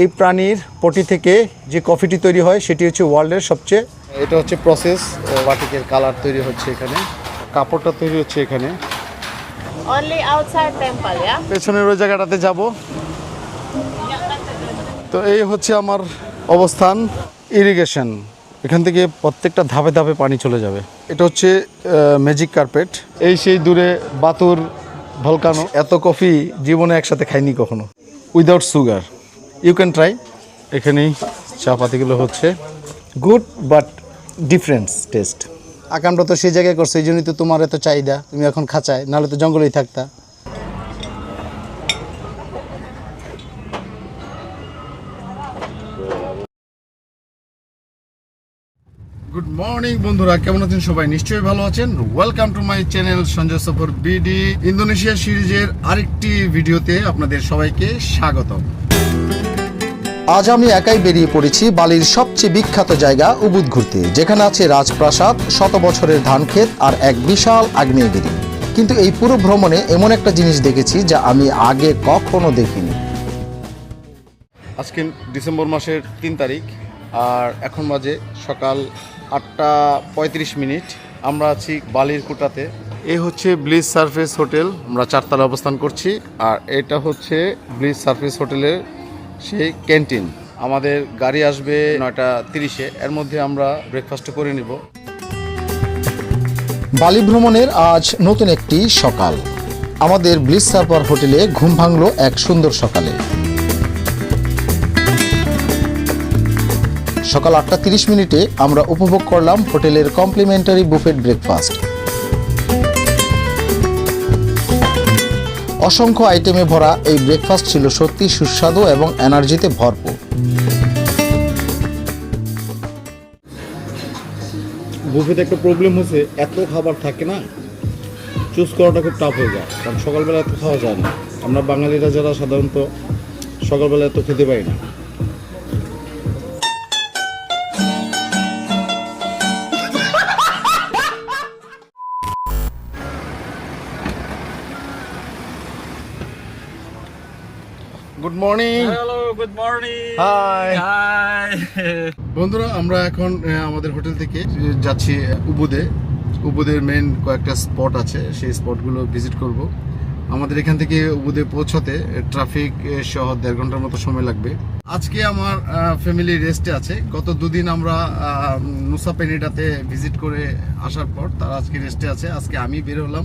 এই প্রাণীর পটি থেকে যে কফিটি তৈরি হয় সেটি হচ্ছে ওয়ার্ল্ডের সবচেয়ে, এটা হচ্ছে প্রসেস, বাটিকের কালার তৈরি হচ্ছে এখানে, কাপড়টা তৈরি হচ্ছে এখানে। Only outside temple, yeah? পেছনের ওই জায়গাটাতে যাব। তো এই হচ্ছে আমার অবস্থান, ইরিগেশন, এখান থেকে প্রত্যেকটা ধাপে ধাপে পানি চলে যাবে। এটা হচ্ছে ম্যাজিক কার্পেট। এই সেই দূরে বাতুর ভলকানো। এত কফি জীবনে একসাথে খাইনি কখনো, without sugar. You can try. এখানেই চা পাতিগুলো হচ্ছে, গুড বাট ডিফারেন্স টেস্ট। আকামটা তো সেই জায়গায় করছে, এই জন্যই তো তোমার এত চাহিদা, তুমি এখন খাঁচায়, নাহলে তো জঙ্গলেই থাকতা। গুড মর্নিং বন্ধুরা, কেমন আছেন সবাই? নিশ্চয়ই ভালো আছেন। Welcome to my channel Sanjay সফর বিডি। ইন্দোনেশিয়া সিরিজের আরেকটি ভিডিওতে আপনাদের সবাইকে স্বাগতম। আজ আমি একাই বেরিয়ে পড়েছি বালির সবচেয়ে বিখ্যাত জায়গা উবুদ ঘুরতে, যেখানে আছে রাজপ্রাসাদ, শত বছরের ধানক্ষেত আর এক বিশাল আগ্নেয়গিরি। কিন্তু এই পুরো ভ্রমণে এমন একটা জিনিস দেখেছি যা আমি আগে কখনো দেখিনি। আজকে ডিসেম্বর মাসের 3 তারিখ আর এখন বাজে সকাল 8:35। আমরা আছি বালির কুটাতে। এই হচ্ছে ব্লিজ সারফেস হোটেল, আমরা 4 তলায় অবস্থান করছি। আর এটা হচ্ছে ব্লিজ সারফেস হোটেলের সেই ক্যান্টিন। আমাদের গাড়ি আসবে 9:30-এ, এর মধ্যে আমরা ব্রেকফাস্ট করে নিব। বালি ভ্রমণের আজ নতুন একটি সকাল। আমাদের ব্লিজ সারফার হোটেলে ঘুম ভাঙলো এক সুন্দর সকালে। সকাল 8:30 আমরা উপভোগ করলাম হোটেলের কমপ্লিমেন্টারি বুফেট ব্রেকফাস্ট। অসংখ্য আইটেমে ভরা এই ব্রেকফাস্ট ছিল সত্যি সুস্বাদু এবং এনার্জিতে ভরপুর। বুফেতে একটা প্রবলেম হচ্ছে, এত খাবার থাকে না, চুজ করাটা খুব টাফ হয়ে যায়, কারণ সকালবেলা এত খাওয়া যায় না। আমরা বাঙালিরা যারা সাধারণত সকালবেলা এত খেতে পারি না। Good morning. Hello, good morning. High high. বন্ধুরা, আমরা এখন আমাদের হোটেল থেকে যাচ্ছি উবুদে। উবুদের মেন কয়েকটা স্পট আছে, সেই স্পটগুলো ভিজিট করব। আমাদের এখান থেকে উবুদে পৌঁছাতে ট্রাফিক সহ 1.5 ঘন্টার মতো সময় লাগবে। আজকে আমার ফ্যামিলি রেস্টে আছে। গত 2 দিন আমরা নুসা পেনিডাতে ভিজিট করে আসার পর তারা আজকে রেস্টে আছে। আজকে আমি বের হলাম।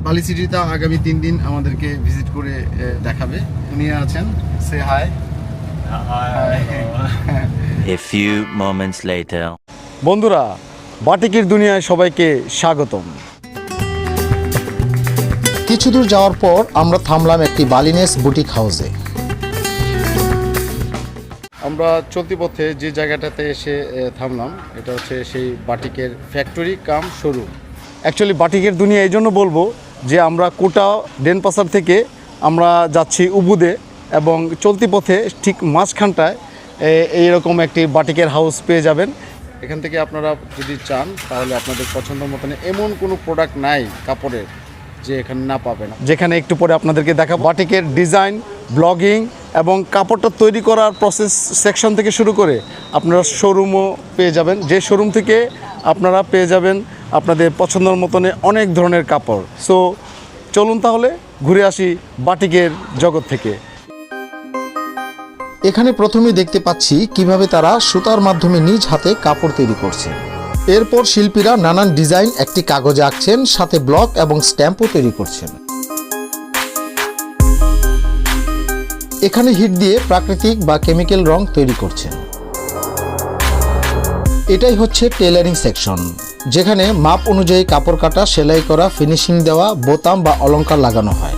বালি সিটিটা আগামী 3 দিন আমাদেরকে ভিজিট করে দেখাবে। উনি আছেন, সে high. A few moments later. বন্ধুরা, বাটিকের দুনিয়ায় সবাইকে স্বাগতম। কিছু দূর যাওয়ার পর আমরা থামলাম একটি বালিনেস বুটিক হাউসে। আমরা চলতি পথে যে জায়গাটাতে এসে থামলাম, এটা হচ্ছে সেই বাটিকের ফ্যাক্টরি কাম শোরুম। অ্যাকচুয়ালি বাটিকের দুনিয়া এই জন্য বলবো যে আমরা কোটা ডেনপাসার থেকে আমরা যাচ্ছি উবুদে, এবং চলতি পথে ঠিক মাঝখানটায় এইরকম একটি বাটিকের হাউস পেয়ে যাবেন। এখান থেকে আপনারা যদি চান তাহলে আপনাদের পছন্দ মতন এমন কোনো প্রোডাক্ট নাই কাপড়ের যে এখানে না পাবেন, যেখানে একটু পরে আপনাদেরকে দেখাবো। বাটিকের ডিজাইন, ব্লগিং এবং কাপড়টা তৈরি করার প্রসেস সেকশন থেকে শুরু করে আপনারা শোরুমও পেয়ে যাবেন, যে শোরুম থেকে আপনারা পেয়ে যাবেন আপনাদের পছন্দের মতনে অনেক ধরনের কাপড়। সো চলুন তাহলে ঘুরে আসি বাটিকের জগৎ থেকে। এখানে প্রথমেই দেখতে পাচ্ছি কিভাবে তারা সুতার মাধ্যমে নিজ হাতে কাপড় তৈরি করছে। এরপর শিল্পীরা নানান ডিজাইন একটি কাগজে আঁকছেন, সাথে ব্লক এবং স্ট্যাম্পও তৈরি করছেন। এখানে হিট দিয়ে প্রাকৃতিক বা কেমিক্যাল রং তৈরি করছেন। এটাই হচ্ছে টেলারিং সেকশন, যেখানে মাপ অনুযায়ী কাপড় কাটা, সেলাই করা, ফিনিশিং দেওয়া, বোতাম বা অলংকার লাগানো হয়।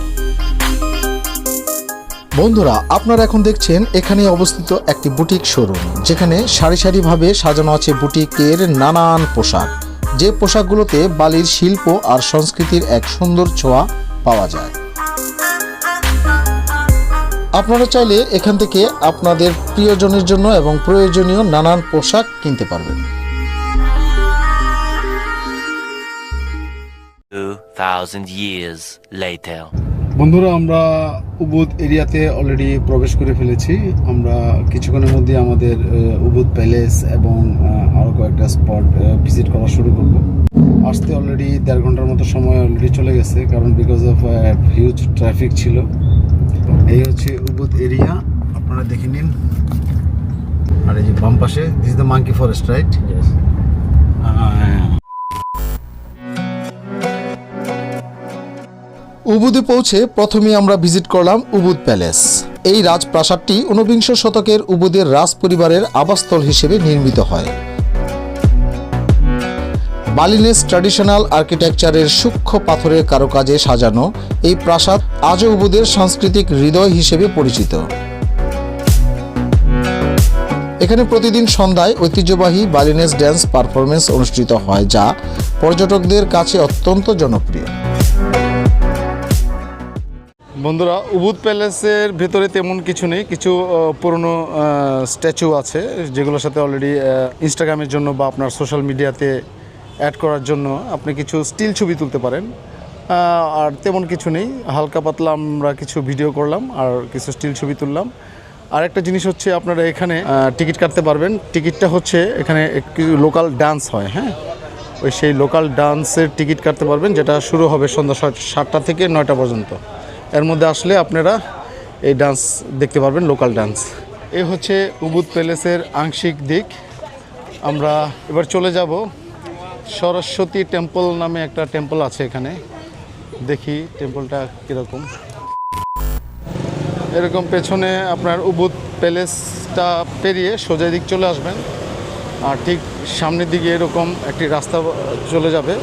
বন্ধুরা, আপনারা এখন দেখছেন এখানে অবস্থিত একটি বুটিক শোরুম, যেখানে সারি সারিভাবে সাজানো আছে বুটিকের নানান পোশাক, যে পোশাকগুলোতে বালির শিল্প আর সংস্কৃতির এক সুন্দর ছোঁয়া পাওয়া যায়। আপনারা চাইলে এখান থেকে আপনাদের প্রিয়জনের জন্য এবং প্রয়োজনীয় নানান পোশাক কিনতে পারবেন। 2000 years later. বন্ধুরা, আমরা উবুদ এরিয়াতে অলরেডি প্রবেশ করে ফেলেছি। আমরা কিছুক্ষণের মধ্যে আমাদের উবুদ প্যালেস এবং আরও কয়েকটা স্পট ভিজিট করা শুরু করব। আসতে অলরেডি 1.5 ঘন্টার মতো সময় অলরেডি চলে গেছে, কারণ বিকজ অফ হিউজ ট্রাফিক ছিল। এই হচ্ছে উবুদ এরিয়া, আপনারা দেখে নিন। আর এই যে বাম পাশে, this the monkey forest, right? উবুদে পৌঁছে প্রথমেই আমরা ভিজিট করলাম উবুদ প্যালেস। এই রাজপ্রাসাদটি 19 শতকের উবুদের রাজ পরিবারের আবাসস্থল হিসেবে নির্মিত হয়। বালিনেস ট্র্যাডিশনাল আর্কিটেকচারের সূক্ষ্ম পাথরের কারুকাজে সাজানো এই প্রাসাদ আজও উবুদের সাংস্কৃতিক হৃদয় হিসেবে পরিচিত। এখানে প্রতিদিন সন্ধ্যায় ঐতিহ্যবাহী বালিনেস ড্যান্স পারফরমেন্স অনুষ্ঠিত হয়, যা পর্যটকদের কাছে অত্যন্ত জনপ্রিয়। বন্ধুরা, উবুদ প্যালেসের ভেতরে তেমন কিছু নেই, কিছু পুরনো স্ট্যাচু আছে যেগুলোর সাথে অলরেডি ইনস্টাগ্রামের জন্য বা আপনার সোশ্যাল মিডিয়াতে অ্যাড করার জন্য আপনি কিছু স্টিল ছবি তুলতে পারেন। আর তেমন কিছু নেই, হালকা পাতলা আমরা কিছু ভিডিও করলাম আর কিছু স্টিল ছবি তুললাম। আর একটা জিনিস হচ্ছে, আপনারা এখানে টিকিট কাটতে পারবেন। টিকিটটা হচ্ছে এখানে একটু লোকাল ডান্স হয়, হ্যাঁ, ওই সেই লোকাল ডান্সের টিকিট কাটতে পারবেন, যেটা শুরু হবে সন্ধ্যা 7টা থেকে 9টা পর্যন্ত। এর মধ্যে আসলে আপনারা এই ডান্স দেখতে পারবেন, লোকাল ডান্স। এই হচ্ছে উবুদ প্যালেসের আংশিক দিক। আমরা এবার চলে যাব সরস্বতী টেম্পল নামে একটা টেম্পল আছে এখানে, দেখি টেম্পলটা কীরকম। এরকম পেছনে আপনার উবুদ প্যালেসটা পেরিয়ে সোজা দিক চলে আসবেন, আর ঠিক সামনের দিকে এরকম একটি রাস্তা চলে যাবে।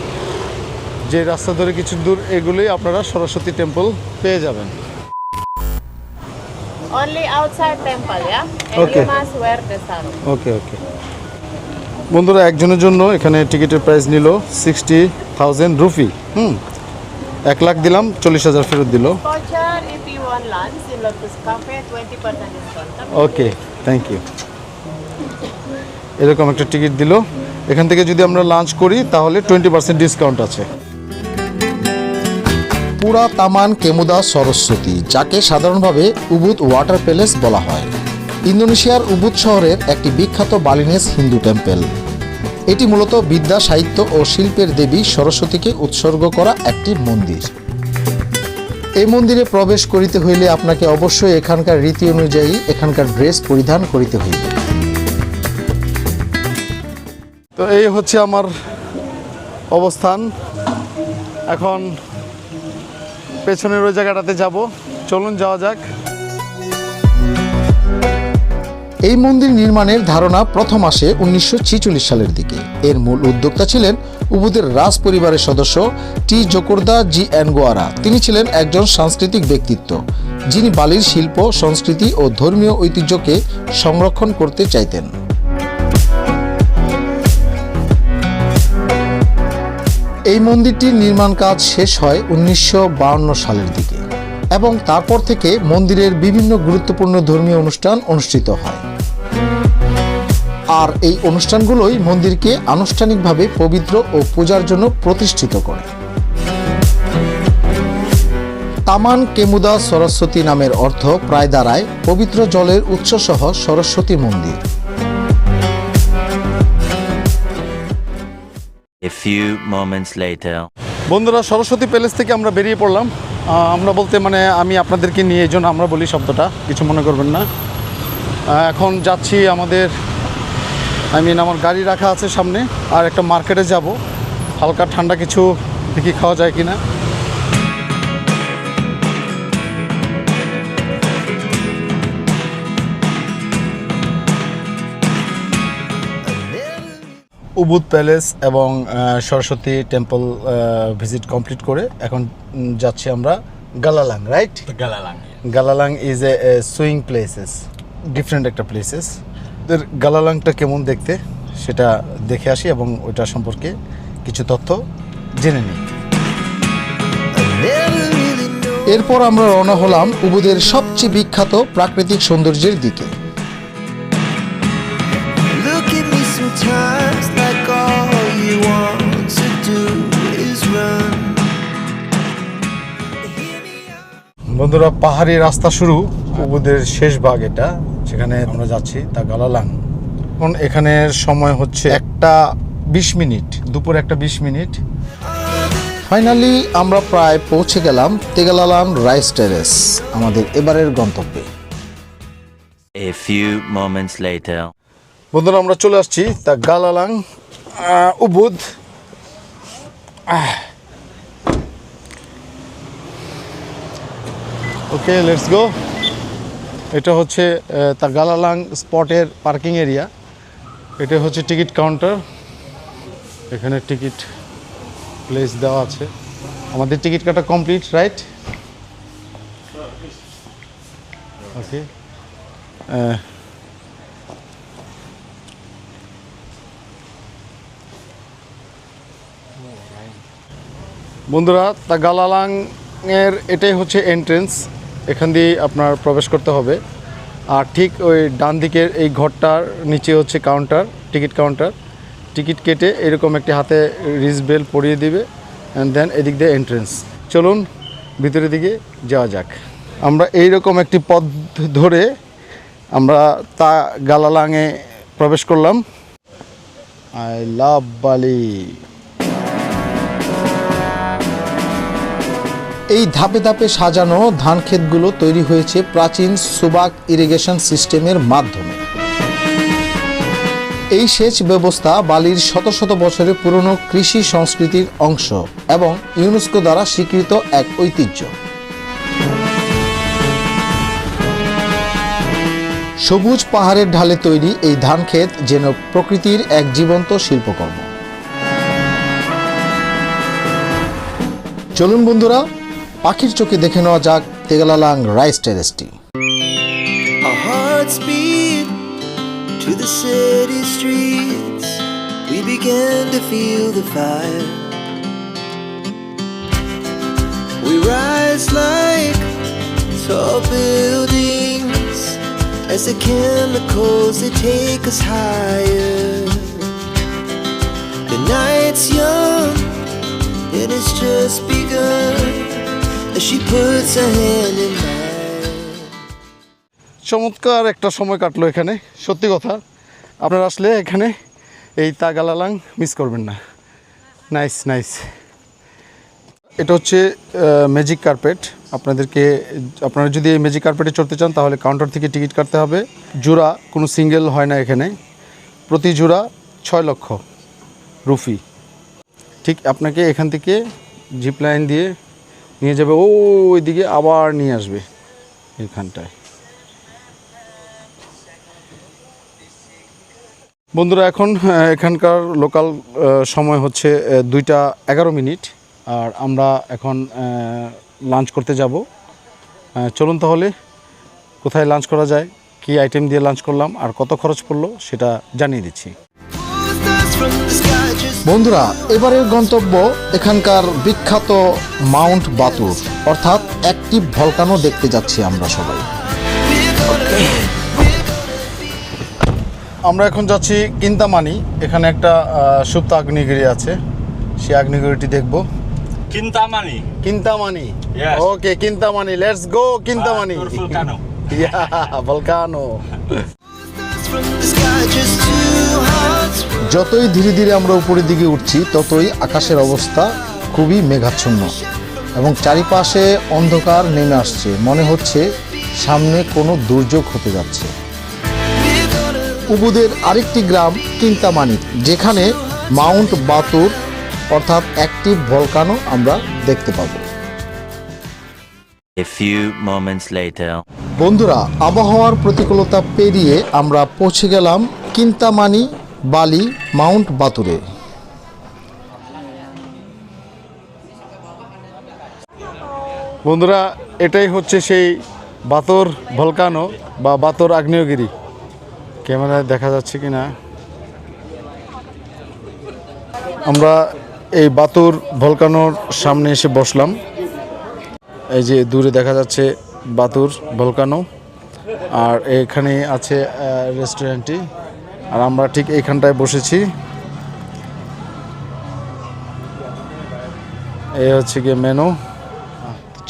যে রাস্তা ধরে কিছু দূর এগুলোই আপনারা সরস্বতী টেম্পল পেয়ে যাবেন। Only outside temple, yeah? And Okay. you must wear the sarong. ওকে ওকে বন্ধুরা, একজনের জন্য এখানে টিকিটের প্রাইস নিল 60,000 রুপি। 1 লাখ দিলাম, 40,000 ফেরত দিল। Voucher if you want lunch in Lotus Cafe, 20% discount. Okay, thank you. এরকম একটা টিকিট দিল। এখান থেকে যদি আমরা লাঞ্চ করি তাহলে 20% ডিসকাউন্ট আছে। পুরা তামান কেমুদা সরস্বতী, যাকে সাধারণভাবে উবুদ ওয়াটার প্যালেস বলা হয়, ইন্দোনেশিয়ার উবুদ শহরের একটি বিখ্যাত বালিনেস হিন্দু টেম্পল। এটি মূলত বিদ্যা, সাহিত্য ও শিল্পের দেবী সরস্বতীকে উৎসর্গ করা একটি মন্দির। এই মন্দিরে প্রবেশ করিতে হইলে আপনাকে অবশ্যই এখানকার রীতি অনুযায়ী এখানকার ড্রেস পরিধান করিতে হইবে। তো এই হচ্ছে আমার অবস্থান। এখন পেছনের ওই জায়গাটাতে যাব, চলুন যাওয়া যাক। এই মন্দির নির্মাণের ধারণা প্রথম আসে 1946 সালের দিকে। এর মূল উদ্যোক্তা ছিলেন উবুদের রাজ পরিবারের সদস্য টি জোকোরদা জি এনগোয়ারা। তিনি ছিলেন একজন সাংস্কৃতিক ব্যক্তিত্ব, যিনি বালির শিল্প, সংস্কৃতি ও ধর্মীয় ঐতিহ্যকে সংরক্ষণ করতে চাইতেন। এই মন্দিরটির নির্মাণ কাজ শেষ হয় 1952 সালের দিকে, এবং তারপর থেকে মন্দিরের বিভিন্ন গুরুত্বপূর্ণ ধর্মীয় অনুষ্ঠান অনুষ্ঠিত হয়। আর এই অনুষ্ঠানগুলোই মন্দিরকে আনুষ্ঠানিকভাবে পবিত্র ও পূজার জন্য প্রতিষ্ঠিত করে। তামান কেমুদা সরস্বতী নামের অর্থ প্রায় দাঁড়ায় পবিত্র জলের উৎসসহ সরস্বতী মন্দির। A few moments later. বন্ধুরা, সরস্বতী প্যালেস থেকে আমরা বেরিয়ে পড়লাম। আমরা বলতে মানে আমি আপনাদেরকে নিয়ে, এই জন্য আমরা বলি শব্দটা, কিছু মনে করবেন না। এখন যাচ্ছি আমাদের, আমার গাড়ি রাখা আছে সামনে, আর একটা মার্কেটে যাব। হালকা ঠান্ডা কিছু দেখি খাওয়া যায় কিনা। উবুদ প্যালেস এবং সরস্বতী টেম্পল ভিজিট কমপ্লিট করে এখন যাচ্ছি আমরা Galalang, right? Galalang. Galalang is a swing places, different একটা প্লেসেস। গালালাংটা কেমন দেখতে সেটা দেখে আসি এবং ওইটা সম্পর্কে কিছু তথ্য জেনে নিই। এরপর আমরা রওনা হলাম উবুদের সবচেয়ে বিখ্যাত প্রাকৃতিক সৌন্দর্যের দিকে। Look at me sometimes like all you want to do is run. বন্ধুরা, পাহাড়ি রাস্তা শুরু, উবুদের শেষ ভাগ এটা, যেখানে আমরা যাচ্ছি তা গালালাং। এখন এখানের সময় হচ্ছে 1:20 মিনিট, দুপুর 1:20 মিনিট। ফাইনালি আমরা প্রায় পৌঁছে গেলাম তেগালালাং রাইস টেরেস, আমাদের এবারের গন্তব্যে। A few moments later. বন্ধুরা, আমরা চলে আসছি তা গালালাং উবুদ। Okay, let's go. এটা হচ্ছে তা গালালাং স্পটের পার্কিং এরিয়া। এটা হচ্ছে টিকিট কাউন্টার, এখানে টিকিট প্লেস দেওয়া আছে। আমাদের টিকিট কাটা কমপ্লিট, রাইট? ওকে। বন্ধুরা, তা গালালাং এর এটাই হচ্ছে এন্ট্রেন্স, এখান দিয়ে আপনার প্রবেশ করতে হবে। আর ঠিক ওই ডান দিকের এই ঘরটার নিচে হচ্ছে কাউন্টার, টিকিট কাউন্টার। টিকিট কেটে এরকম একটি হাতে রিস্টবেল পরিয়ে দিবে, অ্যান্ড দেন এদিক দিয়ে এন্ট্রেন্স। চলুন ভিতরের দিকে যাওয়া যাক। আমরা এইরকম একটি পথ ধরে আমরা তা গালালাংয়ে প্রবেশ করলাম। আই লাভ বালি। এই ধাপে ধাপে সাজানো ধান ক্ষেতগুলো তৈরি হয়েছে প্রাচীন সুবাক ইরিগেশন সিস্টেমের মাধ্যমে। এই সেচ ব্যবস্থা বালির শত শত বছরের পুরনো কৃষি সংস্কৃতির অংশ এবং ইউনেস্কো দ্বারা স্বীকৃত এক ঐতিহ্য। সবুজ পাহাড়ের ঢালে তৈরি এই ধান ক্ষেত যেন প্রকৃতির এক জীবন্ত শিল্পকর্ম। চলুন বন্ধুরা, পাখির চোখে দেখে নেওয়া যাক তেগালালাং rice টেরেসটি। Our hearts beat to the city streets. We began to feel the fire. We rise like tall buildings as the chemicals they take us higher. The night's young and it's just begun as she puts her hand in mine. চমৎকার একটা সময় কাটলো এখানে, সত্যি কথা। আপনারা আসলে এখানে এই তা গালালাং মিস করবেন না। Nice nice. এটা হচ্ছে ম্যাজিক কার্পেট। আপনারা যদি এই ম্যাজিক কার্পেটে চড়তে চান তাহলে কাউন্টার থেকে টিকিট কাটতে হবে। জোড়া, কোনো সিঙ্গেল হয় না এখানে, প্রতি জোড়া 6 লক্ষ রুপি। ঠিক আপনাকে এখান থেকে জিপ লাইন দিয়ে নিয়ে যাবে ওইদিকে, আবার নিয়ে আসবে এইখানটায়। বন্ধুরা, এখন এখানকার লোকাল সময় হচ্ছে 2:11 মিনিট, আর আমরা এখন লাঞ্চ করতে যাব। চলুন তাহলে কোথায় লাঞ্চ করা যায়, কী আইটেম দিয়ে লাঞ্চ করলাম আর কত খরচ পড়লো সেটা জানিয়ে দিচ্ছি। বন্ধুরা, এবারের গন্তব্য এখানকার বিখ্যাত মাউন্ট বাতুর অর্থাৎ অ্যাক্টিভ ভলকানো দেখতে যাচ্ছি আমরা সবাই। আমরা এখন যাচ্ছি কিন্তামানি। এখানে একটা সুপ্ত আগ্নেয়গিরি আছে, সেই আগ্নেয়গিরিটি দেখব। Kintamani. Kintamani, Yes. Okay Kintamani, let's go Kintamani. Volcano. Volcano. যতই ধীরে ধীরে আমরা উপরের দিকে উঠছি ততই আকাশের অবস্থা খুবই মেঘাচ্ছন্ন এবং চারিপাশে অন্ধকার নেমে আসছে। মনে হচ্ছে সামনে কোনো দুর্যোগ হতে যাচ্ছে। উবুদের আরেকটি গ্রাম কিন্তামানি, যেখানে মাউন্ট বাতুর অর্থাৎ অ্যাক্টিভ ভলকানো আমরা দেখতে পাবো। A few moments later. বন্ধুরা, আবহাওয়ার প্রতিকূলতা পেরিয়ে আমরা পৌঁছে গেলাম কিন্তামানি বালি মাউন্ট বাতুরে। বন্ধুরা, এটাই হচ্ছে সেই বাতর ভলকানো বা বাতর আগ্নেয়গিরি। ক্যামেরায় দেখা যাচ্ছে কি না, আমরা এই বাতর ভলকানোর সামনে এসে বসলাম। এই যে দূরে দেখা যাচ্ছে বাতুর ভলকানো, আর এখানে আছে রেস্টুরেন্টটি, আর আমরা ঠিক এইখানটায় বসেছি। এই হচ্ছে গিয়ে মেনু।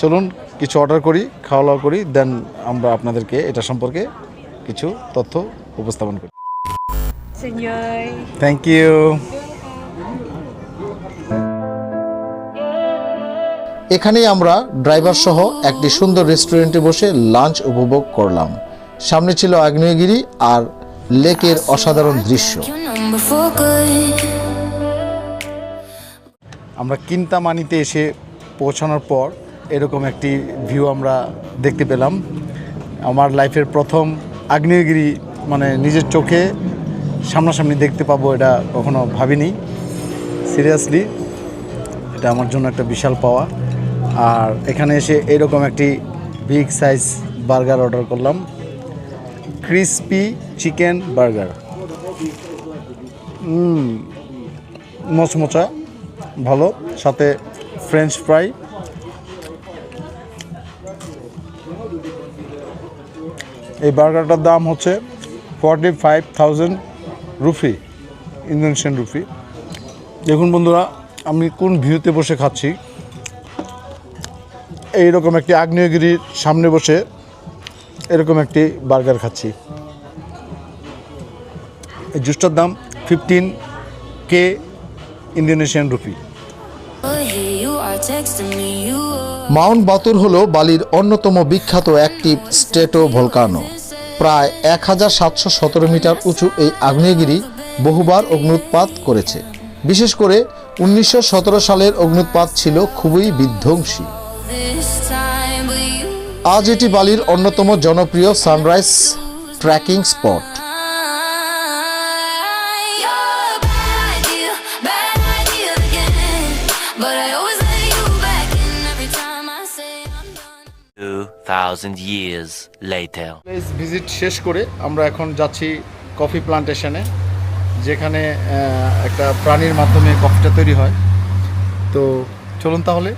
চলুন কিছু অর্ডার করি, খাওয়া দাওয়া করি, দেন আমরা আপনাদেরকে এটা সম্পর্কে কিছু তথ্য উপস্থাপন করি। Senyoy. Thank you. এখানেই আমরা ড্রাইভার সহ একটি সুন্দর রেস্টুরেন্টে বসে লাঞ্চ উপভোগ করলাম। সামনে ছিল আগ্নেয়গিরি আর লেকের অসাধারণ দৃশ্য। আমরা কিন্তামানিতে এসে পৌঁছানোর পর এরকম একটি ভিউ আমরা দেখতে পেলাম। আমার লাইফের প্রথম আগ্নেয়গিরি মানে নিজের চোখে সামনাসামনি দেখতে পাবো, এটা কখনো ভাবিনি। সিরিয়াসলি এটা আমার জন্য একটা বিশাল পাওয়া। আর এখানে এসে এরকম একটি বিগ সাইজ বার্গার অর্ডার করলাম, ক্রিসপি চিকেন বার্গার। মচমচা ভালো, সাথে ফ্রেঞ্চ ফ্রাই। এই বার্গারটার দাম হচ্ছে 45,000 রুপি, ইন্দোনেশিয়ান রুপি। দেখুন বন্ধুরা, আমি কোন ভিউতে বসে খাচ্ছি। এইরকম একটি আগ্নেয়গিরির সামনে বসে এরকম একটি বার্গার খাচ্ছি। এই জুসটার দাম 15K ইন্দোনেশিয়ান রুপি। মাউন্ট বাতুর হলো বালির অন্যতম বিখ্যাত অ্যাক্টিভ স্ট্রেটো ভলকানো। প্রায় 1717 মিটার উঁচু এই আগ্নেয়গিরি বহুবার অগ্ন্যুৎপাত করেছে। বিশেষ করে 1917 সালের অগ্ন্যুৎপাত ছিল খুবই বিধ্বংসী। আজ এটি বালির অন্যতম জনপ্রিয় sunrise trekking spot. Thousand years later. Place visit শেষ করে আমরা এখন যাচ্ছি কফি প্লান্টেশনে, যেখানে একটা প্রাণীর মাধ্যমে কফিটা তৈরি হয়। তো চলুন তাহলে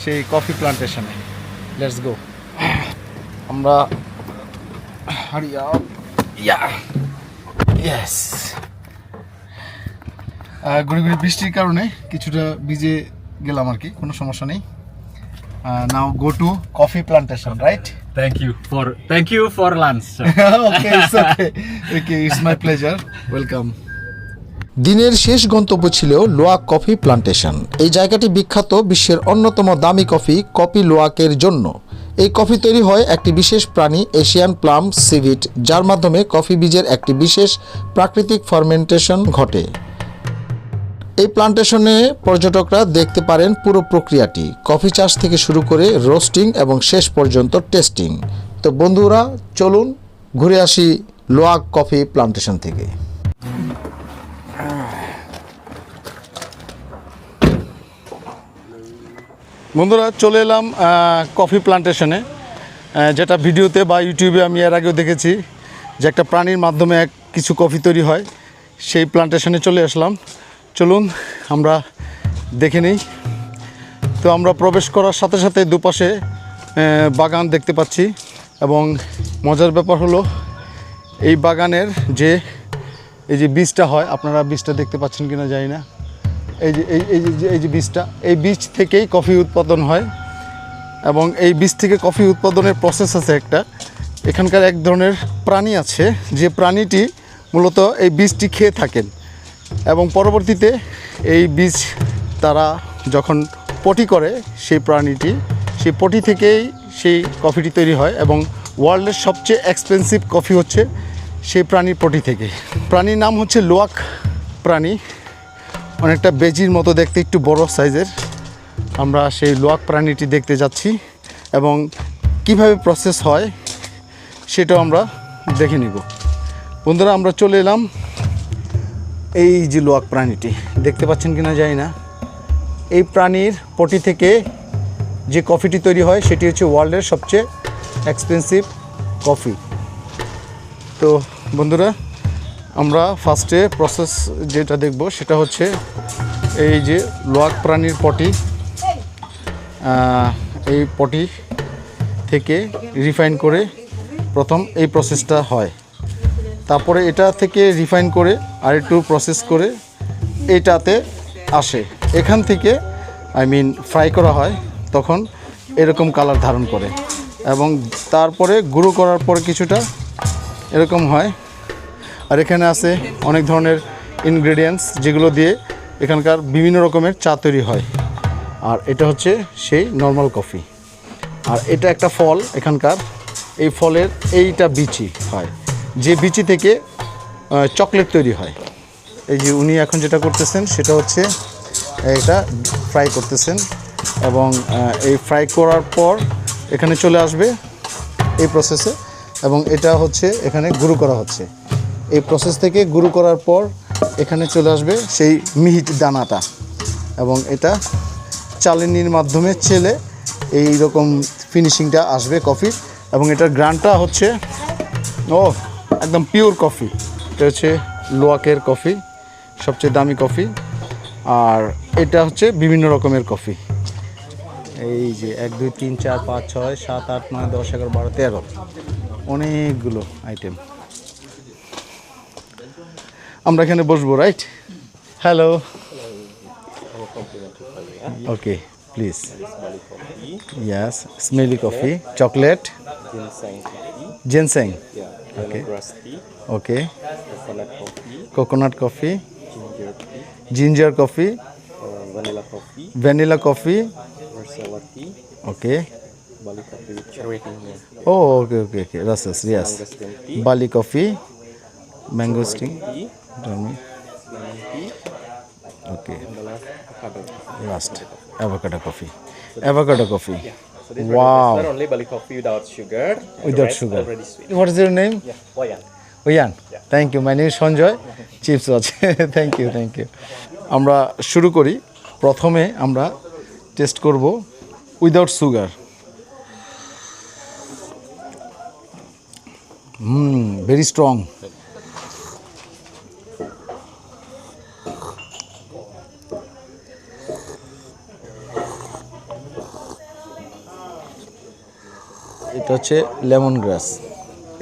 সেই কফি প্লান্টেশনে, লেটস গো। আমরা গুড়ি গুড়ি বৃষ্টির কারণে কিছুটা ভিজে গেলাম আর কি, কোনো সমস্যা নেই। Now go to coffee plantation, right? Thank you for lunch. Okay, it's okay. Okay, it's my pleasure. Welcome. দিনের শেষ গন্তব্য ছিল লোয়াক কফি প্লান্টেশন। এই জায়গাটি বিখ্যাত বিশ্বের অন্যতম দামি কফি লোয়াকের জন্য। এই কফি তৈরি হয় একটি বিশেষ প্রাণী এশিয়ান প্লাম সিভিট, যার মাধ্যমে কফি বীজের একটি বিশেষ প্রাকৃতিক ফার্মেন্টেশন ঘটে। এই প্লান্টেশনে পর্যটকরা দেখতে পারেন পুরো প্রক্রিয়াটি, কফি চাষ থেকে শুরু করে রোস্টিং এবং শেষ পর্যন্ত টেস্টিং। তো বন্ধুরা, চলুন ঘুরে আসি লোয়াক কফি প্লান্টেশন থেকে। বন্ধুরা, চলে এলাম কফি প্লান্টেশনে, যেটা ভিডিওতে বা ইউটিউবে আমি এর আগেও দেখেছি যে একটা প্রাণীর মাধ্যমে কিছু কফি তৈরি হয়। সেই প্লান্টেশনে চলে আসলাম, চলুন আমরা দেখে নিই। তো আমরা প্রবেশ করার সাথে সাথে দুপাশে বাগান দেখতে পাচ্ছি, এবং মজার ব্যাপার হলো এই বাগানের এই যে বীজটা হয়, আপনারা বীজটা দেখতে পাচ্ছেন কিনা জানি না, এই যে বীজটা, এই বীজ থেকেই কফি উৎপাদন হয়। এবং এই বীজ থেকে কফি উৎপাদনের প্রসেস আছে একটা। এখানকার এক ধরনের প্রাণী আছে, যে প্রাণীটি মূলত এই বীজটি খেয়ে থাকেন, এবং পরবর্তীতে এই বীজ তারা যখন পটি করে সেই প্রাণীটি, সেই পটি থেকেই সেই কফিটি তৈরি হয়। এবং ওয়ার্ল্ডের সবচেয়ে এক্সপেন্সিভ কফি হচ্ছে সেই প্রাণীর পটি থেকে। প্রাণীর নাম হচ্ছে লোয়াক প্রাণী, অনেকটা বেজির মতো দেখতে, একটু বড় সাইজের। আমরা সেই লোয়াক প্রাণীটি দেখতে যাচ্ছি, এবং কিভাবে প্রসেস হয় সেটাও আমরা দেখে নিব। বন্ধুরা, আমরা চলে এলাম, এই যে লোয়াক প্রাণীটি দেখতে পাচ্ছেন কিনা জানি না, এই প্রাণীর পটি থেকে যে কফিটি তৈরি হয় সেটি হচ্ছে ওয়ার্ল্ডের সবচেয়ে এক্সপেন্সিভ কফি। তো বন্ধুরা, আমরা ফার্স্টে প্রসেস যেটা দেখব সেটা হচ্ছে এই যে লোয়াক প্রাণীর পটি, এই পটি থেকে রিফাইন করে প্রথম এই প্রসেসটা হয়। তারপরে এটা থেকে রিফাইন করে আর একটু প্রসেস করে এটাতে আসে। এখান থেকে ফ্রাই করা হয়, তখন এরকম কালার ধারণ করে এবং তারপরে গুঁড়ো করার পর কিছুটা এরকম হয়। আর এখানে আছে অনেক ধরনের ইনগ্রেডিয়েন্টস যেগুলো দিয়ে এখানকার বিভিন্ন রকমের চা তৈরি হয়। আর এটা হচ্ছে সেই নর্মাল কফি। আর এটা একটা ফল এখানকার, এই ফলের এইটা বিচি হয়, যে বিচি থেকে চকলেট তৈরি হয়। এই যে উনি এখন যেটা করতেছেন সেটা হচ্ছে এটা ফ্রাই করতেছেন এবং এই ফ্রাই করার পর এখানে চলে আসবে এই প্রসেসে এবং এটা হচ্ছে এখানে গুঁড়ো করা হচ্ছে। এই প্রসেস থেকে গুঁড়ো করার পর এখানে চলে আসবে সেই মিহিট দানাটা এবং এটা চালনির মাধ্যমে চেলে এই রকম ফিনিশিংটা আসবে কফির। এবং এটার গ্রানটা হচ্ছে একদম পিওর কফি। এটা হচ্ছে লোয়াকের কফি, সবচেয়ে দামি কফি। আর এটা হচ্ছে বিভিন্ন রকমের কফি। এই যে 1 2 3 4 5 6 7 8 9 10 11 12 13 অনেকগুলো আইটেম। আমরা এখানে বসবো, right? Hello, okay please. Yes, smelly coffee, chocolate, ginseng, okay, okay, coconut coffee, ginger coffee, vanilla coffee, okay. Oh, okay. Rasas, yes. Bali coffee, mango sting, okay. Last, avocado coffee. Wow. Not only Bali coffee without sugar. Without the rest sugar. Already sweet. What is your name? Yeah, Boyan. Oyan. Thank you. My name is Sanjoy. Chips watch. Thank you. আমরা শুরু করি। প্রথমে আমরা test করব without sugar. Very strong. এটা হচ্ছে lemon গ্রাস।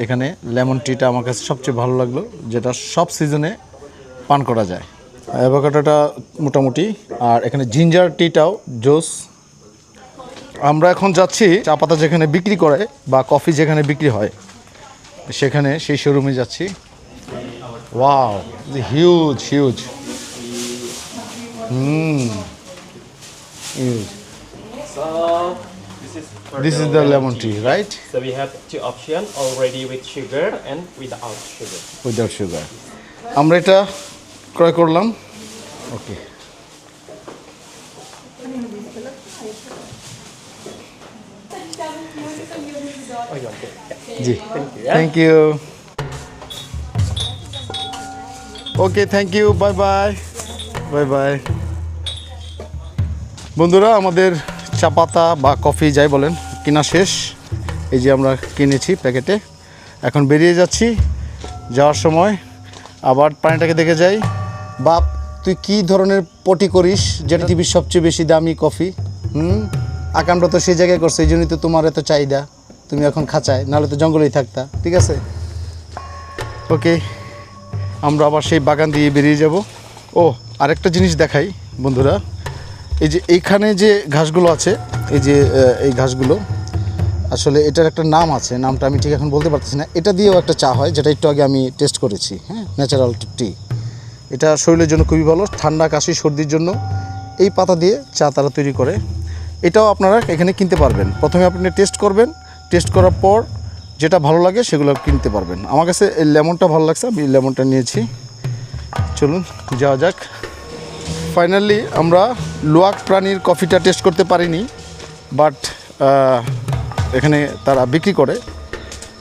এখানে lemon টিটা আমার কাছে সবচেয়ে ভালো লাগলো, যেটা সব সিজনে পান করা যায়। অ্যাভোকাডোটা মোটামুটি, আর এখানে জিঞ্জার টিটাও জোস। আমরা এখন যাচ্ছি চা পাতা যেখানে বিক্রি করে বা কফি যেখানে বিক্রি হয় সেখানে, সেই শোরুমে যাচ্ছি। Wow, huge. Huge. So This is the lemon tea, right? So we have two options, already with sugar and without sugar. Without sugar. আমরা এটা ক্রয় করলাম। ওকে, জি, thank you. Okay, thank you, bye bye. বন্ধুরা, আমাদের চা পাতা বা কফি যাই বলেন কিনা শেষ। এই যে আমরা কিনেছি প্যাকেটে, এখন বেরিয়ে যাচ্ছি। যাওয়ার সময় আবার পানিটাকে দেখে যাই। বাপ, তুই কি ধরনের পটি করিস যেটা পৃথিবীর সবচেয়ে বেশি দামি কফি? আকামটা তো সেই জায়গায় করছে, এই জন্যই তো তোমার এত চাহিদা। তুমি এখন খাঁচায়, নাহলে তো জঙ্গলেই থাকতা। ঠিক আছে, ওকে। আমরা আবার সেই বাগান দিয়ে বেরিয়ে যাব। আরেকটা জিনিস দেখাই বন্ধুরা, এই যে এইখানে যে ঘাসগুলো আছে, এই যে এই ঘাসগুলো, আসলে এটার একটা নাম আছে, নামটা আমি ঠিক এখন বলতে পারতেছি না। এটা দিয়েও একটা চা হয়, যেটা একটু আগে আমি টেস্ট করেছি। হ্যাঁ, ন্যাচারাল টি। এটা শরীরের জন্য খুবই ভালো, ঠান্ডা কাশি সর্দির জন্য এই পাতা দিয়ে চা তারা তৈরি করে। এটাও আপনারা এখানে কিনতে পারবেন। প্রথমে আপনি টেস্ট করবেন, টেস্ট করার পর যেটা ভালো লাগে সেগুলো কিনতে পারবেন। আমার কাছে এই লেমনটা ভালো লাগছে, আমি লেমনটা নিয়েছি। চলুন যাওয়া যাক। ফাইনালি আমরা লোয়াক প্রাণীর কফিটা টেস্ট করতে পারিনি, বাট এখানে তারা বিক্রি করে,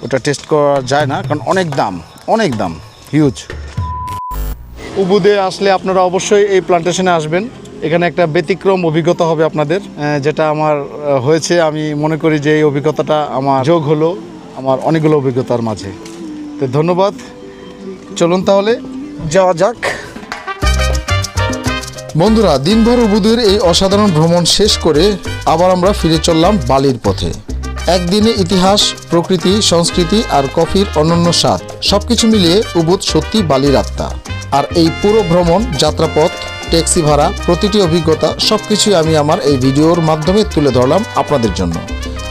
ওটা টেস্ট করা যায় না কারণ অনেক দাম, হিউজ। উবুদে আসলে আপনারা অবশ্যই এই প্লান্টেশনে আসবেন। এখানে একটা ব্যতিক্রম অভিজ্ঞতা হবে আপনাদের, যেটা আমার হয়েছে। আমি মনে করি যে এই অভিজ্ঞতাটা আমার যোগ হলো আমার অনেকগুলো অভিজ্ঞতার মাঝে। তো ধন্যবাদ। চলুন তাহলে যাওয়া যাক। বন্ধুরা, দিনভর উবুদের এই অসাধারণ ভ্রমণ শেষ করে আবার আমরা ফিরে চললাম বালির পথে। একদিনে ইতিহাস, প্রকৃতি, সংস্কৃতি আর কফির অনন্য স্বাদ সবকিছু মিলিয়ে উবুদ সত্যি বালির আত্মা। আর এই পুরো ভ্রমণ যাত্রাপথ ট্যাক্সি ভাড়া, প্রতিটি অভিজ্ঞতা সবকিছুই আমি আমার এই ভিডিওর মাধ্যমে তুলে ধরলাম আপনাদের জন্য।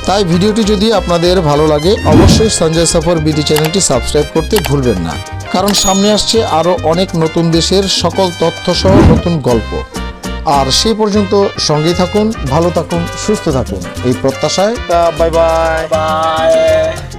তাই ভিডিওটি যদি আপনাদের ভালো লাগে অবশ্যই সঞ্জয় সফর বিডি চ্যানেলটি সাবস্ক্রাইব করতে ভুলবেন না, কারণ সামনে আসছে আরও অনেক নতুন দেশের সকল তথ্য সহ নতুন গল্প। আর সেই পর্যন্ত সঙ্গেই থাকুন, ভালো থাকুন, সুস্থ থাকুন এই প্রত্যাশায়। Bye bye.